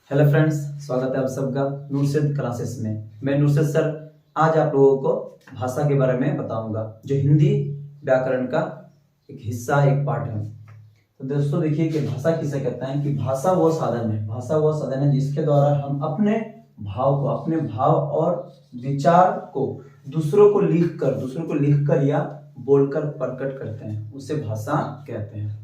Hello friends, स्वागत है आप सबका नूरशद क्लासेस में। मैं नूरशद सर आज आप लोगों को भाषा के बारे में बताऊंगा जो हिंदी व्याकरण का एक हिस्सा एक पार्ट है। तो दोस्तों देखिए कि भाषा किसे कहते हैं कि भाषा वो साधन है, भाषा वो साधन है जिसके द्वारा हम अपने भाव और विचार को दूसरों को लिख कर या बोलकर प्रकट करते हैं, उसे भाषा कहते हैं।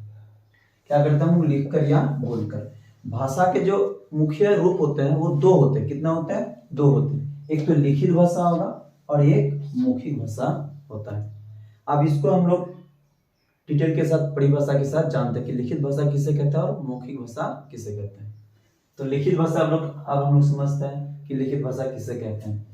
क्या करते हैं हम लिख कर या बोलकर। भाषा के जो मुख्य रूप होते हैं वो दो होते हैं। कितना होता है? दो होते हैं। एक तो लिखित भाषा होगा और एक मौखिक भाषा होता है। अब इसको हम लोग डिटेल के साथ परिभाषा के साथ जानते हैं कि लिखित भाषा किसे कहते हैं और मौखिक भाषा किसे कहते हैं। तो लिखित भाषा हम लोग समझते हैं कि लिखित भाषा किसे कहते हैं।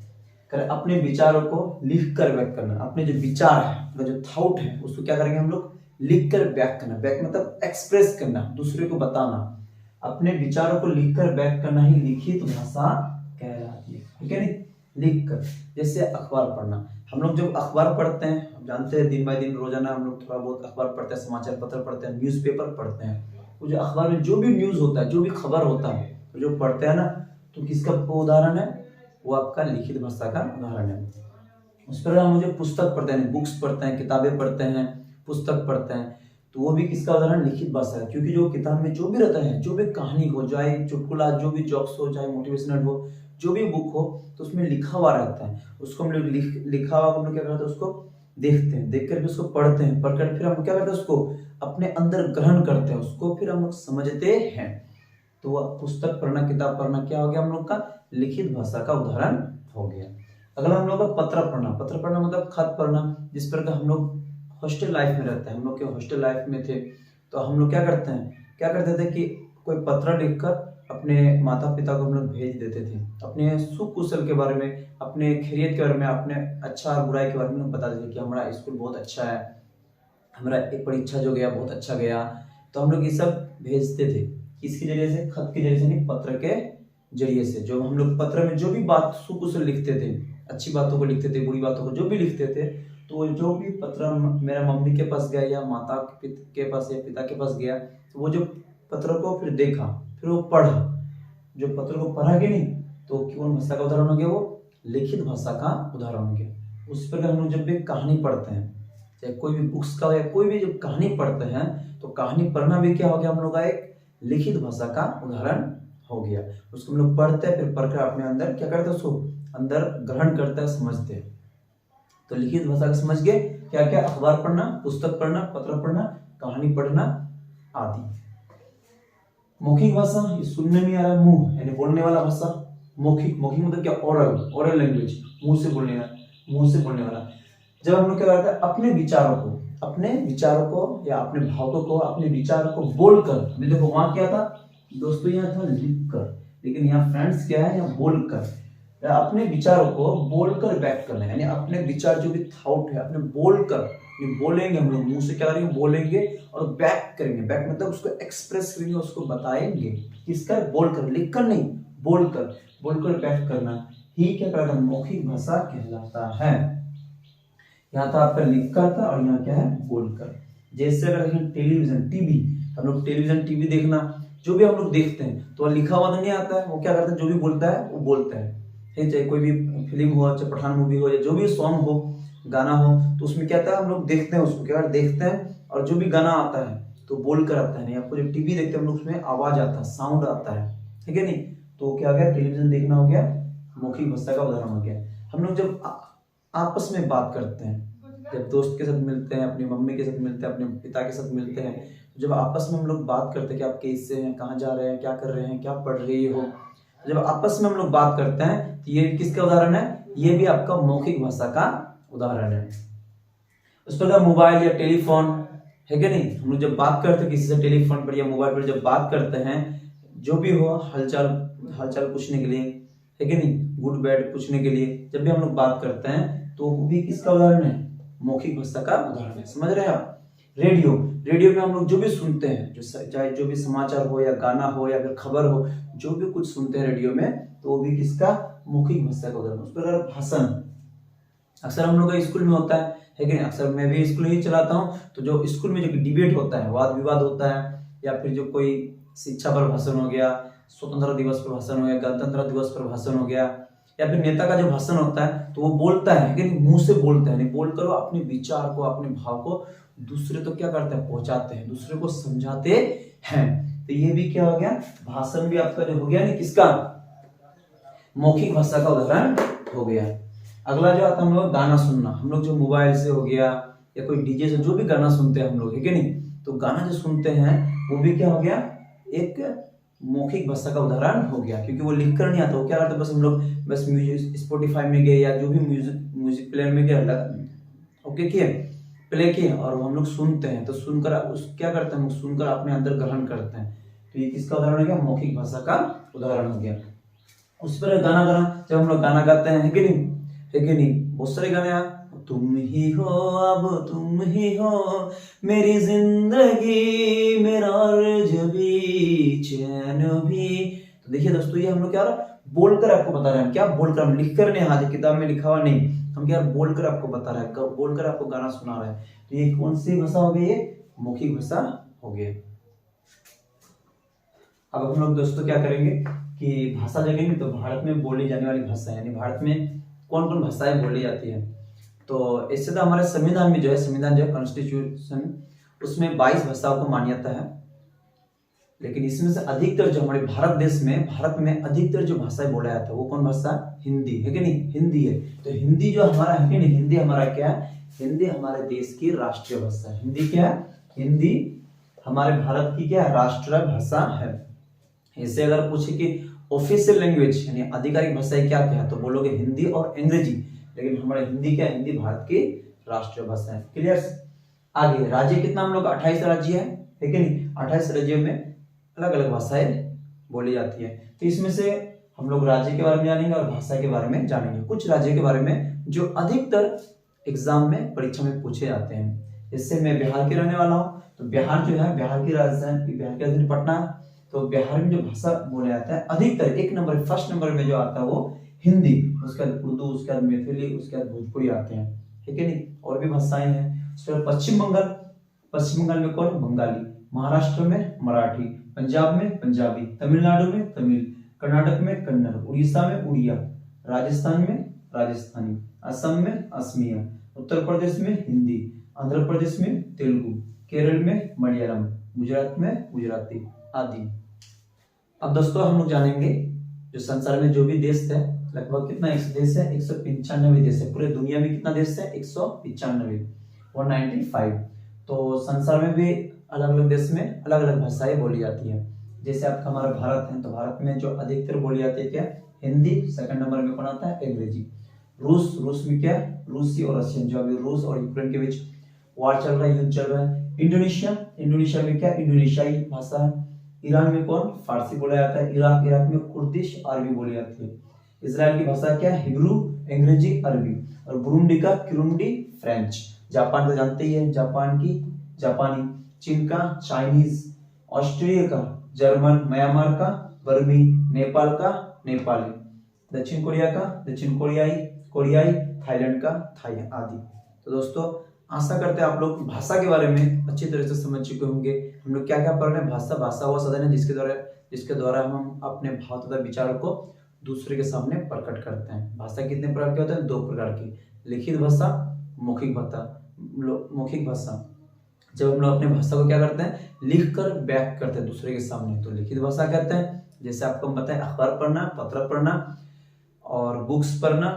कर अपने विचारों को लिख कर व्यक्त करना, अपने जो विचार है, अपना जो थॉट है, उसको क्या करेंगे हम लोग लिख कर व्यक्त करना। व्यक्त मतलब एक्सप्रेस करना, दूसरे को बताना। अपने विचारों को लिखकर व्यक्त करना ही लिखित भाषा कहलाती है, ठीक है नहीं? लिख कर, जैसे अखबार पढ़ना। हम लोग जब अखबार पढ़ते हैं, हम जानते हैं दिन बाय दिन रोजाना हम लोग थोड़ा बहुत अखबार पढ़ते हैं, समाचार पत्र पढ़ते हैं, न्यूज़पेपर पढ़ते हैं। तो जो अखबार में जो भी न्यूज होता है, जो भी खबर होता है, तो जो पढ़ते हैं ना, तो किसका उदाहरण है? वो आपका लिखित भाषा का उदाहरण है। उस पर हम मुझे पुस्तक पढ़ते हैं, बुक्स पढ़ते हैं, किताबें पढ़ते हैं, पुस्तक पढ़ते हैं, तो वो भी किसका उदाहरण? लिखित भाषा है। क्योंकि जो किताब में जो भी रहता है, जो भी कहानी हो, चाहे चुटकुला, जो भी जोक्स हो, चाहे मोटिवेशनल हो, जो भी बुक हो, तो उसमें लिखा हुआ रहता है। उसको हम लोग लिखा हुआ हम लोग क्या करते हैं? उसको देखते हैं, देख कर भी उसको पढ़ते हैं, पढ़कर फिर हम क्या करते हैं? उसको अपने अंदर ग्रहण करते हैं, उसको फिर हम लोग समझते हैं। तो वह पुस्तक पढ़ना, किताब पढ़ना क्या हो गया हम लोग का? लिखित भाषा का उदाहरण हो गया। अगला हम लोग का पत्र पढ़ना मतलब खत पढ़ना। जिस प्रकार हम लोग हॉस्टल लाइफ में रहते हैं, हम लोग के हॉस्टल लाइफ में थे, तो हम लोग क्या करते थे कि कोई पत्र लिखकर अपने माता पिता को हम लोग भेज देते थे। अपने सुख कुशल के बारे में, अपने खैरियत के बारे में, अपने अच्छा और बुराई के बारे में बता देते कि हमारा स्कूल बहुत अच्छा है, हमारा एक परीक्षा जो गया बहुत अच्छा गया। तो हम लोग ये सब भेजते थे किसके जरिए से? खत के जरिए से नहीं, पत्र के जरिए से। जो हम लोग पत्र में जो भी बात सुख कुशल लिखते थे, अच्छी बातों को लिखते थे, बुरी बातों को जो भी लिखते थे, तो जो भी पत्र मेरा मम्मी के पास गया या माता के पास या पिता के पास गया, तो वो जो पत्र को फिर देखा, फिर वो पढ़ा, जो पत्र को पढ़ा कि नहीं, तो कौन भाषा का उदाहरण हो गया? वो लिखित भाषा का उदाहरण हो गया। उस पर हम लोग जब भी कहानी पढ़ते हैं, चाहे कोई भी बुक्स का या कोई भी जब कहानी पढ़ते हैं, तो कहानी पढ़ना भी क्या हो गया हम लोग का? एक लिखित भाषा का उदाहरण हो गया। उसको हम लोग पढ़ते हैं, फिर पढ़कर अपने अंदर क्या करते हैं? उसको अंदर ग्रहण करते हैं, समझते हैं। तो लिखित भाषा का समझ गए क्या क्या? अखबार पढ़ना, पुस्तक पढ़ना, पत्र पढ़ना, कहानी पढ़ना आदि। मौखिक भाषा, ये सुनने में आ रहा है, मुंह यानी बोलने वाला भाषा। मौखिक मतलब क्या? ओरल लैंग्वेज, मुंह से बोलने वाला। जब हम लोग क्या करते हैं? अपने विचारों को या अपने भावों को, अपने विचारों को बोलकर। अभी देखो वहां क्या था दोस्तों? यहाँ था लिख कर, लेकिन यहाँ फ्रेंड्स क्या है? यहाँ बोलकर। अपने विचारों को बोलकर व्यक्त करना है, यानी अपने विचार जो भी थॉट है अपने बोलकर, बोलेंगे हम लोग, मुंह से क्या करेंगे? बोलेंगे और व्यक्त करेंगे। व्यक्त मतलब उसको एक्सप्रेस करेंगे, उसको बताएंगे। किसका? बोलकर, लिखकर नहीं, बोलकर व्यक्त करना ही क्या कहलाता है? मौखिक भाषा कहलाता है। यहाँ था आपका लिखकर था और यहाँ क्या है? बोलकर। जैसे अगर टेलीविजन, टीवी, हम लोग टेलीविजन टीवी देखना, जो भी हम लोग देखते हैं तो लिखा हुआ तो नहीं आता है, वो क्या करते हैं? जो भी बोलता है वो बोलता है। चाहे कोई भी फिल्म हो, चाहे पठान मूवी हो, या जो भी सॉन्ग हो, गाना हो, तो उसमें क्या आता है? हम लोग देखते हैं, उसको क्या देखते हैं, और जो भी गाना आता है तो बोल कर आता है। नहीं, आपको जब टीवी देखते हैं हम लोग, उसमें आवाज आता है, साउंड आता है, ठीक है नहीं? तो क्या हो गया? टेलीविजन देखना हो गया, मौखिक भाषा का उदाहरण हो गया। हम लोग जब आपस में बात करते हैं, जब दोस्त के साथ मिलते हैं, अपनी मम्मी के साथ मिलते हैं, अपने पिता के साथ मिलते हैं, जब आपस में हम लोग बात करते हैं कि आप कैसे हैं, कहाँ जा रहे हैं, क्या कर रहे हैं, क्या पढ़ रही हो, जब आपस में हम लोग बात करते हैं, तो ये किसका उदाहरण है? ये भी आपका मौखिक भाषा का उदाहरण है। उस प्रकार मोबाइल या टेलीफोन है कि नहीं? हम लोग जब बात करते हैं किसी से टेलीफोन पर या मोबाइल पर, जब बात करते हैं, जो भी हो हालचाल पूछने के लिए, है कि नहीं? गुड बैड पूछने के लिए जब भी हम लोग बात करते हैं, तो वो भी किसका उदाहरण है? मौखिक भाषा का उदाहरण है। समझ रहे हैं आप? रेडियो में हम लोग जो भी सुनते हैं, चाहे जो भी समाचार हो या गाना हो या फिर खबर हो, जो भी कुछ सुनते हैं रेडियो में, तो वो भी किसका? मौखिक भाषा का उदाहरण। उस प्रकार भाषण अक्सर हम लोग का स्कूल में होता है कि नहीं? अक्सर मैं भी स्कूल ही चलाता हूँ, तो जो स्कूल में जो डिबेट होता है, वाद विवाद होता है, या फिर जो कोई शिक्षा पर भाषण हो गया, स्वतंत्रता दिवस पर भाषण हो गया, गणतंत्र दिवस पर भाषण हो गया, या फिर नेता का जो भाषण होता है तो वो बोलता है कि मुंह से बोलता है, नहीं बोलकर वो अपने विचार को, अपने भाव को दूसरे तो क्या करते हैं, पहुंचाते हैं, दूसरे को समझाते हैं। तो ये भी क्या हो गया, भाषण भी आपका जो हो गया नहीं किसका, मौखिक भाषा का उदाहरण हो गया। अगला जो आता है हम लोग गाना सुनना। हम लोग जो मोबाइल से हो गया या कोई डीजे से जो भी गाना सुनते हैं हम लोग, है कि नहीं, तो गाना जो सुनते हैं वो भी क्या हो गया, एक मौखिक भाषा का उदाहरण हो गया, क्योंकि वो लिख कर नहीं आता, वो क्या करते हैं बस हम लोग बस म्यूजिक स्पॉटिफाई में गए या जो भी म्यूजिक प्लेयर में गए, ओके किए, प्ले किए और हम लोग सुनते हैं, तो सुनकर उस क्या करते हैं, हम सुनकर अपने अंदर ग्रहण करते हैं। तो ये किसका उदाहरण हो गया, मौखिक भाषा का उदाहरण हो गया। उस पर गाना जब हम लोग गाना गाते हैं, है कि नहीं, है कि नहीं, बहुत सारे गाने, तुम ही हो अब तुम ही हो मेरी जिंदगी, मेरा अर्ज भी चैन भी। तो देखिए दोस्तों, ये हम लोग क्या बोलकर आपको बता रहे हैं, क्या बोलकर, हम लिख कर नहीं, हाथ किताब में लिखा हुआ नहीं, हम क्या बोलकर आपको बता रहे हैं, बोलकर आपको गाना सुना रहे हैं। तो ये कौन सी भाषा हो गई, ये मौखिक भाषा हो गई। अब हम लोग दोस्तों क्या करेंगे कि भाषा जगेंगे, तो भारत में बोली जाने वाली भाषा, यानी भारत में कौन कौन भाषाएं बोली जाती है। तो इससे तो हमारे संविधान में जो है, संविधान जो है कॉन्स्टिट्यूशन, उसमें 22 भाषाओं को मान्यता है, लेकिन इसमें से अधिकतर जो हमारे भारत में अधिकतर जो भाषाएं बोला जाता है वो कौन भाषा, हिंदी, है कि नहीं, हिंदी है। तो हिंदी जो हमारा है कि नहीं, हिंदी हमारा क्या है, हिंदी हमारे देश की राष्ट्रीय भाषा है। हिंदी क्या है, हिंदी हमारे भारत की क्या राष्ट्रीय भाषा है। इससे अगर पूछे कि ऑफिशियल लैंग्वेज यानी आधिकारिक भाषाएं क्या क्या है, तो बोलोगे हिंदी और अंग्रेजी, लेकिन हमारे हिंदी क्या है, हिंदी भारत की राष्ट्रीय भाषा है। क्लियर। आगे राज्य कितना हम लोग 28 राज्य है कि नहीं, 28 राज्यों में अलग अलग भाषाएं बोली जाती है। तो इसमें से हम लोग राज्य के बारे में जानेंगे और भाषा के बारे में जानेंगे, कुछ राज्य के बारे में जो अधिकतर एग्जाम में, परीक्षा में पूछे जाते हैं। इससे मैं बिहार के रहने वाला हूँ, तो बिहार जो है, बिहार की राजधानी पटना, तो बिहार में जो भाषा बोला जाता है अधिकतर एक नंबर, फर्स्ट नंबर में जो आता है वो हिंदी, उसके बाद उर्दू, उसके बाद मैथिली, उसके बाद भोजपुरी आते हैं, ठीक है नहीं, और भी भाषाएं हैं। उसके बाद पश्चिम बंगाल में कौन, बंगाली, महाराष्ट्र में मराठी, पंजाब में पंजाबी, तमिलनाडु में तमिल, कर्नाटक में कन्नड़, उड़ीसा में उड़िया, राजस्थान में राजस्थानी, असम में असमिया, उत्तर प्रदेश में हिंदी, आंध्र प्रदेश में तेलुगु, केरल में मलयालम, गुजरात में गुजराती आदि। अब दोस्तों हम लोग जानेंगे जो संसार में जो भी देश है, लगभग कितना देश है, 195 देश है। पूरे दुनिया में कितना देश है, 195, 195। तो संसार में भी अलग अलग देश में अलग अलग भाषाएं बोली जाती है। जैसे आपका हमारा भारत है, तो भारत में जो अधिकतर बोली जाती है क्या, हिंदी, सेकंड नंबर में कौन आता है, अंग्रेजी। रूस में क्या, रूसी और रशियन, जो अभी रूस और यूक्रेन के बीच वार चल रहा है, युद्ध चल रहा है। इंडोनेशिया में क्या, इंडोनेशियाई भाषा है। ईरान में कौन, फारसी बोला जाता है। इराक में कुर्दिश अरबी बोली जाती है। इजराइल की भाषा क्या, हिब्रू, अंग्रेजी, अरबी। और बुरुंडी का किरुंडी, फ्रेंच। जापान तो जानते ही है, जापान की जापानी। चीन का चाइनीज, ऑस्ट्रेलिया का जर्मन, म्यांमार का बर्मी, नेपाल का नेपाली, दक्षिण कोरिया का दक्षिण कोरियाई, थाईलैंड का थाई आदि। तो दोस्तों आशा करते हैं आप लोग भाषा के बारे में अच्छी तरह से समझ चुके होंगे। हम लोग क्या क्या पढ़ रहे हैं, भाषा वो साधन है जिसके द्वारा हम अपने भाव तथा विचारों को दूसरे के सामने प्रकट करते हैं। भाषा कितने प्रकार के होते हैं, 2 प्रकार की, लिखित भाषा, मौखिक भाषा। जब हम लोग अपने भाषा को क्या करते हैं, लिख कर व्यक्त करते हैं दूसरे के सामने, तो लिखित भाषा कहते हैं। जैसे आपको हम बताएं, अखबार पढ़ना, पत्र पढ़ना और बुक्स पढ़ना,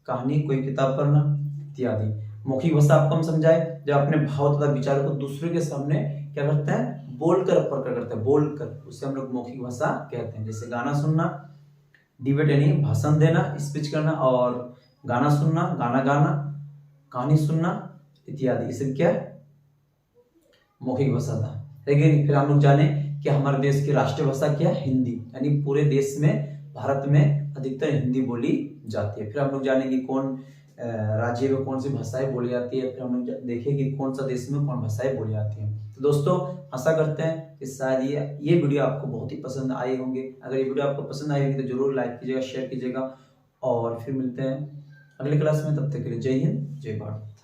कहानी, कोई किताब पढ़ना इत्यादि। मौखिक भाषा आपको हम समझाए, जब अपने भाव तथा विचार को दूसरे के सामने क्या करते हैं, बोलकर प्रकट करते हैं, बोलकर, उसे हम लोग मौखिक भाषा कहते हैं। जैसे गाना सुनना, डिबेट यानी भाषण देना, स्पीच करना, और गाना सुनना, गाना गाना, कहानी सुनना इत्यादि, इसे क्या मौखिक भाषा था। लेकिन फिर हम लोग जाने कि हमारे देश की राष्ट्रीय भाषा क्या है, हिंदी, यानी पूरे देश में, भारत में अधिकतर हिंदी बोली जाती है। फिर हम लोग जानेंगे कौन राज्य में कौन सी भाषाएं बोली जाती है। फिर हम लोग देखेंगे कौन सा देश में कौन भाषाएं बोली जाती हैं। तो दोस्तों आशा करते हैं कि शायद ये वीडियो आपको बहुत ही पसंद आए होंगे। अगर ये वीडियो आपको पसंद आई होगी तो जरूर लाइक कीजिएगा, शेयर कीजिएगा, और फिर मिलते हैं अगले क्लास में। तब तक के लिए जय हिंद, जय भारत।